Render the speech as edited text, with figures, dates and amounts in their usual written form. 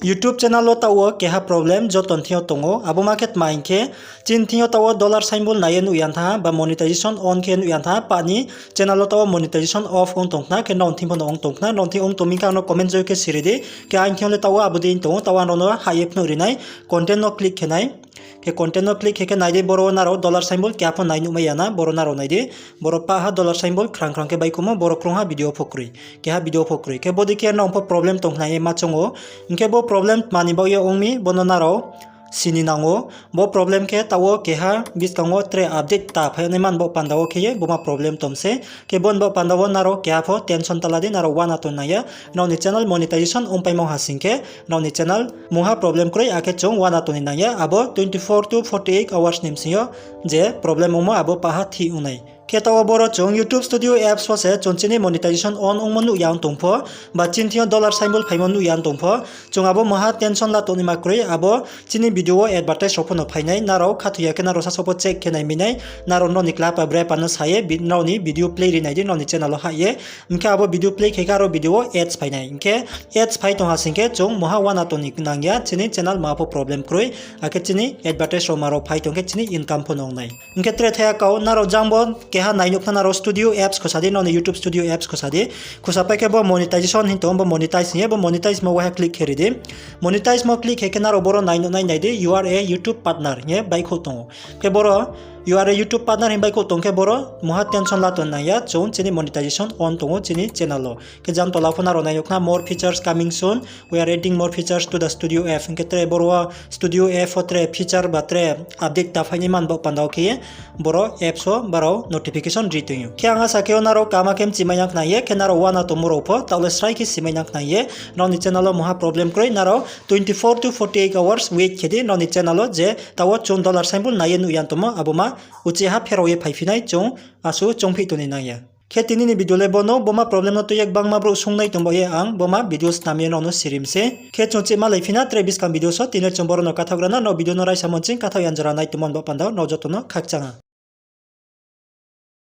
YouTube channel lo tawo keha problem joton thio tongo abo market main ke chin thio tawo dollar symbol nayen uyan tha ba monetization on ken uyan tha pani channel lo tawo monetization off on tongna ke non thim on tongna non thi on tomika no comment joy ke siridi ke ain thio le tawo abudin tongo tawa no hayep no rinai content no click kenai ke content no click ke naide boro naro dollar symbol kya pon nainu mayana boro naro naide boro pa ha dollar symbol krang krang ke bai kuma boro krong ha video phokri ke ha video phokri ke bodi ke no problem tong nai ma chongo inke bo problem mani ba ye ongmi bono naro sini nango bo problem ke tawo ke ha biskango tre update ta phane man bo pandawo ke ye bo ma problem tomse ke bon bo pandawo naro ke pho tension taladi naro wana to naya no ni channel monetization umpai mo hasingke no ni channel moha problem kroi ake chong wana to ni naya abo 24 to 48 hours nimsiyo je problem mo abo paha thi unai Ketawa boro chong YouTube Studio apps wase chonchini monetization on ongmonu yang tongpho ba chinthio dollar symbol phaimonu yang tongpho chong abo maha tension la toni makroi abo chini video advertise ophono phainai naro khathuya ke naro sasopo check kenai minai naro no nikla pa bre pan saye no ni video play ri nai no ni channel ha ye inke abo video play ke karo video ads phainai inke ads phai tong hasingke chong maha wana toni nangya chini channel ma pho problem kroi ake chini advertise ro maro phai tongke chini income pho nongnai inke tre thaya kau naro jangbon keha nainok naro studio apps khosadi no YouTube studio apps khosadi khosapai ke bo monetization hin tom bo monetize ye bo monetize mo wa click heride monetize mo click he naro boro naino nai naide you are a YouTube partner ye bai khotong ke boro you are a YouTube partner hin bai khotong ke boro moha tension la ton naya chon chini monetization on tongo chini channel lo ke jam tola phona ro nainok na more features coming soon we are adding more features to the studio app ke tre boro studio app tre feature batre update ta phani man bo pandau ke boro apps ho baro notification ritingu kyanga sakeo naro kama kem chimayak na ye kenaro wana to moro pho tawle strike ki simayak na ye no ni channel moha problem kroi naro 24 to 48 hours wait khedi no ni channel je tawo chon dollar symbol na ye nu yan tomo aboma uchi ha phero ye phaifinai chong asu chongphi to ni na ya Ketini ni video le bono boma problem no to yak bang ma bro sungnai tumbo ye ang boma videos namye no sirimse ke chonche ma laifina trevis kam video so tiner chomboro no kathagrana no video no rai samonching katha yanjara nai tumon ba pandao no jotono khakchanga